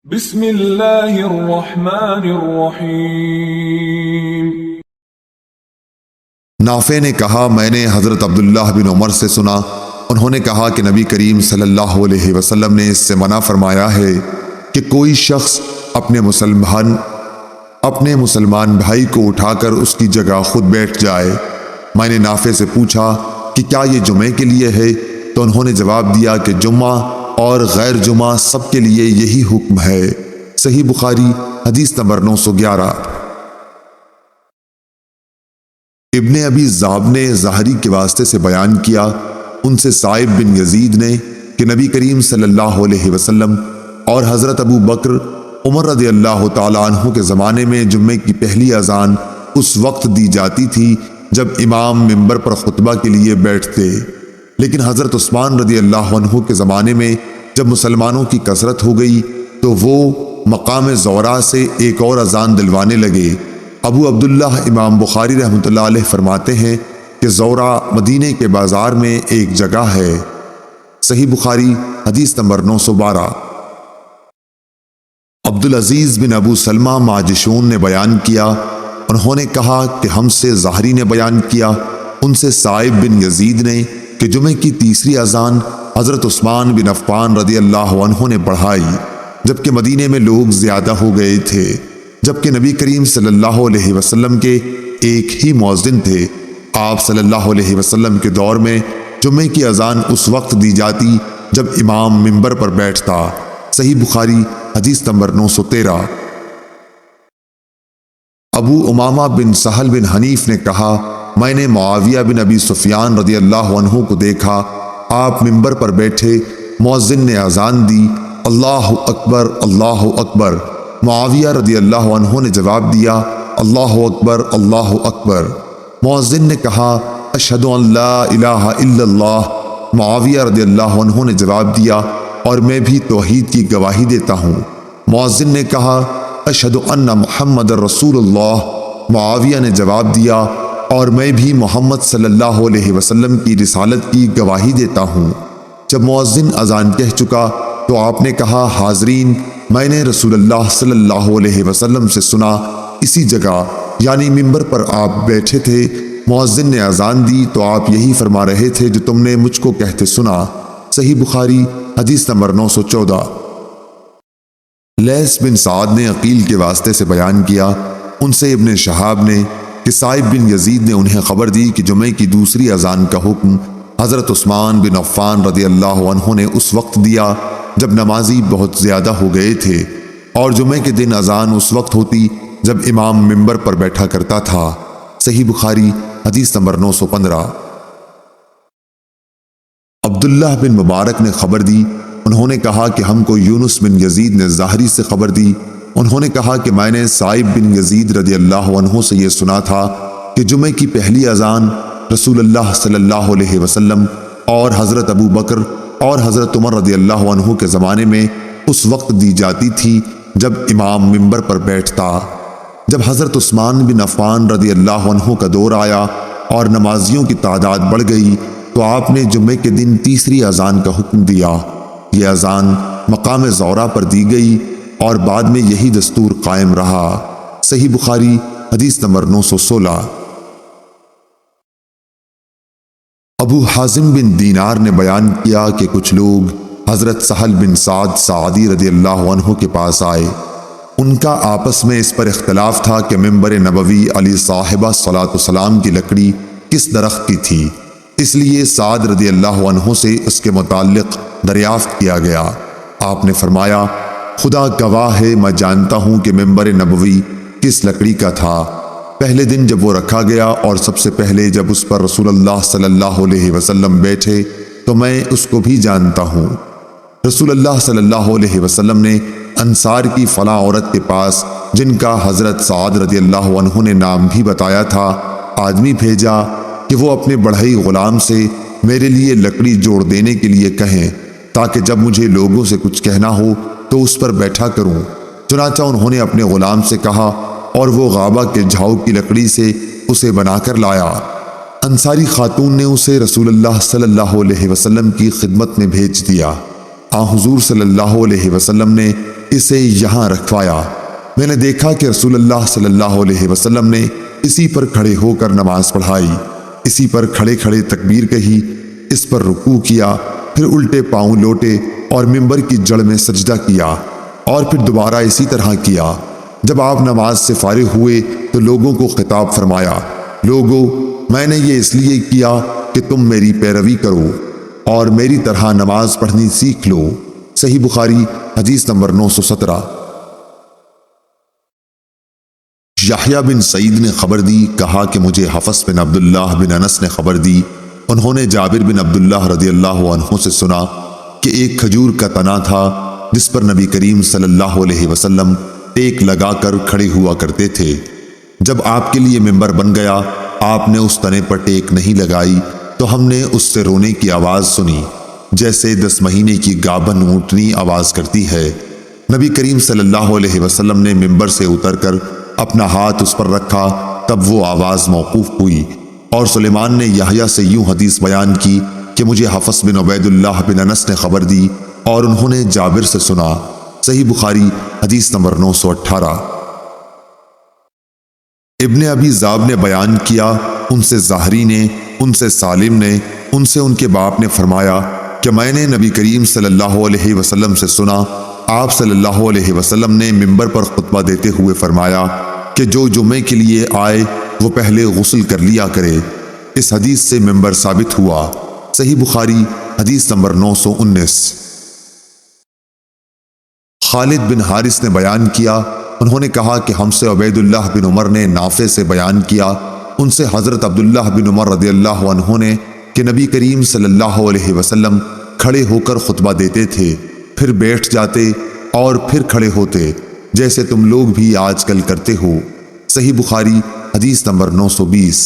بسم اللہ الرحمن الرحیم۔ نافع نے کہا میں نے حضرت عبداللہ بن عمر سے سنا، انہوں نے کہا کہ نبی کریم صلی اللہ علیہ وسلم نے اس سے منع فرمایا ہے کہ کوئی شخص اپنے مسلمان بھائی کو اٹھا کر اس کی جگہ خود بیٹھ جائے۔ میں نے نافع سے پوچھا کہ کیا یہ جمعے کے لیے ہے؟ تو انہوں نے جواب دیا کہ جمعہ اور غیر جمعہ سب کے لیے یہی حکم ہے۔ صحیح بخاری حدیث نمبر 911۔ ابن ابی ذئب نے ظاہری کے واسطے سے بیان کیا، ان سے سائب بن یزید نے کہ نبی کریم صلی اللہ علیہ وسلم اور حضرت ابو بکر عمر رضی اللہ تعالیٰ عنہ کے زمانے میں جمعے کی پہلی اذان اس وقت دی جاتی تھی جب امام منبر پر خطبہ کے لیے بیٹھتے، لیکن حضرت عثمان رضی اللہ عنہ کے زمانے میں جب مسلمانوں کی کثرت ہو گئی تو وہ مقام زورا سے ایک اور اذان دلوانے لگے۔ ابو عبداللہ امام بخاری رحمۃ اللہ علیہ فرماتے ہیں کہ زورا مدینے کے بازار میں ایک جگہ ہے۔ صحیح بخاری حدیث نمبر 912۔ عبدالعزیز بن ابو سلمہ ماجشون نے بیان کیا، انہوں نے کہا کہ ہم سے ظاہری نے بیان کیا، ان سے سائب بن یزید نے کہ جمعے کی تیسری اذان حضرت عثمان بن عفان رضی اللہ عنہ نے پڑھائی جبکہ مدینے میں لوگ زیادہ ہو گئے تھے، جبکہ نبی کریم صلی اللہ علیہ وسلم کے ایک ہی مؤذن تھے۔ آپ صلی اللہ علیہ وسلم کے دور میں جمعے کی اذان اس وقت دی جاتی جب امام منبر پر بیٹھتا۔ صحیح بخاری حدیث نمبر 913۔ ابو امامہ بن سہل بن حنیف نے کہا میں نے معاویہ بن ابی سفیان رضی اللہ عنہ کو دیکھا، آپ منبر پر بیٹھے، مؤذن نے اذان دی، اللہ اکبر اللہ اکبر۔ معاویہ رضی اللہ عنہ نے جواب دیا اللہ اکبر اللہ اکبر۔ مؤذن نے کہا اشہد ان لا الہ الا اللہ۔ معاویہ رضی اللہ عنہ نے جواب دیا اور میں بھی توحید کی گواہی دیتا ہوں۔ مؤذن نے کہا اشہد ان محمد رسول اللہ۔ معاویہ نے جواب دیا اور میں بھی محمد صلی اللہ علیہ وسلم کی رسالت کی گواہی دیتا ہوں۔ جب مؤذن اذان کہہ چکا تو آپ نے کہا حاضرین، میں نے رسول اللہ صلی اللہ علیہ وسلم سے سنا، اسی جگہ یعنی منبر پر آپ بیٹھے تھے، مؤذن نے اذان دی تو آپ یہی فرما رہے تھے جو تم نے مجھ کو کہتے سنا۔ صحیح بخاری حدیث نمبر 914۔ لیث بن سعد نے عقیل کے واسطے سے بیان کیا، ان سے ابن شہاب نے کہ سائب بن یزید نے انہیں خبر دی کہ جمعے کی دوسری اذان کا حکم حضرت عثمان بن عفان رضی اللہ عنہ نے اس وقت دیا جب نمازی بہت زیادہ ہو گئے تھے، اور جمعے کے دن اذان اس وقت ہوتی جب امام منبر پر بیٹھا کرتا تھا۔ صحیح بخاری حدیث نمبر 915۔ عبداللہ بن مبارک نے خبر دی، انہوں نے کہا کہ ہم کو یونس بن یزید نے ظاہری سے خبر دی، انہوں نے کہا کہ میں نے سائب بن یزید رضی اللہ عنہ سے یہ سنا تھا کہ جمعے کی پہلی اذان رسول اللہ صلی اللہ علیہ وسلم اور حضرت ابو بکر اور حضرت عمر رضی اللہ عنہ کے زمانے میں اس وقت دی جاتی تھی جب امام منبر پر بیٹھتا۔ جب حضرت عثمان بن عفان رضی اللہ عنہ کا دور آیا اور نمازیوں کی تعداد بڑھ گئی تو آپ نے جمعے کے دن تیسری اذان کا حکم دیا۔ یہ اذان مقام زورا پر دی گئی اور بعد میں یہی دستور قائم رہا۔ صحیح بخاری حدیث نمبر 916۔ ابو حازم بن دینار نے بیان کیا کہ کچھ لوگ حضرت سہل بن سعد سعدی رضی اللہ عنہ کے پاس آئے، ان کا آپس میں اس پر اختلاف تھا کہ منبر نبوی علی صاحبہ صلاۃ والسلام کی لکڑی کس درخت کی تھی، اس لیے سعد رضی اللہ عنہ سے اس کے متعلق دریافت کیا گیا۔ آپ نے فرمایا خدا گواہ ہے میں جانتا ہوں کہ منبر نبوی کس لکڑی کا تھا۔ پہلے دن جب وہ رکھا گیا اور سب سے پہلے جب اس پر رسول اللہ صلی اللہ علیہ وسلم بیٹھے تو میں اس کو بھی جانتا ہوں۔ رسول اللہ صلی اللہ علیہ وسلم نے انصار کی فلاں عورت کے پاس جن کا حضرت سعد رضی اللہ عنہ نے نام بھی بتایا تھا آدمی بھیجا کہ وہ اپنے بڑھئی غلام سے میرے لیے لکڑی جوڑ دینے کے لیے کہیں تاکہ جب مجھے لوگوں سے کچھ کہنا ہو تو اس پر بیٹھا کروں۔ چنانچہ انہوں نے اپنے غلام سے کہا اور وہ غابہ کے جھاؤ کی لکڑی سے اسے بنا کر لایا۔ انصاری خاتون نے اسے رسول اللہ صلی اللہ علیہ وسلم کی خدمت میں بھیج دیا۔ حضور صلی اللہ علیہ وسلم نے اسے یہاں رکھوایا۔ میں نے دیکھا کہ رسول اللہ صلی اللہ علیہ وسلم نے اسی پر کھڑے ہو کر نماز پڑھائی، اسی پر کھڑے کھڑے تکبیر کہی، اس پر رکوع کیا، پھر الٹے پاؤں لوٹے اور ممبر کی جڑ میں سجدہ کیا، اور پھر دوبارہ اسی طرح کیا۔ جب آپ نماز سے فارغ ہوئے تو لوگوں کو خطاب فرمایا، لوگو، میں نے یہ اس لیے کیا کہ تم میری پیروی کرو اور میری طرح نماز پڑھنی سیکھ لو۔ صحیح بخاری حدیث نمبر 917۔ یحییٰ بن سعید نے خبر دی، کہا کہ مجھے حفص بن عبداللہ بن انس نے خبر دی، انہوں نے جابر بن عبداللہ رضی اللہ عنہ سے سنا کہ ایک کھجور کا تنا تھا جس پر نبی کریم صلی اللہ علیہ وسلم ٹیک لگا کر کھڑے ہوا کرتے تھے۔ جب آپ کے لیے ممبر بن گیا، آپ نے اس تنے پر ٹیک نہیں لگائی تو ہم نے اس سے رونے کی آواز سنی جیسے 10 مہینے کی گابن اونٹنی آواز کرتی ہے۔ نبی کریم صلی اللہ علیہ وسلم نے ممبر سے اتر کر اپنا ہاتھ اس پر رکھا، تب وہ آواز موقوف ہوئی، اور سلیمان نے یحییٰ سے یوں حدیث بیان کی کہ مجھے حفص بن عبید اللہ بن انس نے خبر دی اور انہوں نے جابر سے سنا۔ صحیح بخاری حدیث نمبر 918۔ ابن ابی ذئب نے بیان کیا، ان سے زہری نے، ان سے سالم نے، ان سے ان کے باپ نے فرمایا کہ میں نے نبی کریم صلی اللہ علیہ وسلم سے سنا، آپ صلی اللہ علیہ وسلم نے ممبر پر خطبہ دیتے ہوئے فرمایا کہ جو جمعے کے لیے آئے وہ پہلے غسل کر لیا کرے۔ اس حدیث سے ممبر ثابت ہوا۔ صحیح بخاری حدیث نمبر 919۔ خالد بن حارث نے بیان کیا، انہوں نے کہا کہ ہم سے عبید اللہ بن عمر نے نافع سے بیان کیا، ان سے حضرت عبداللہ بن عمر رضی اللہ عنہ نے کہ نبی کریم صلی اللہ علیہ وسلم کھڑے ہو کر خطبہ دیتے تھے، پھر بیٹھ جاتے اور پھر کھڑے ہوتے، جیسے تم لوگ بھی آج کل کرتے ہو۔ صحیح بخاری حدیث نمبر 920۔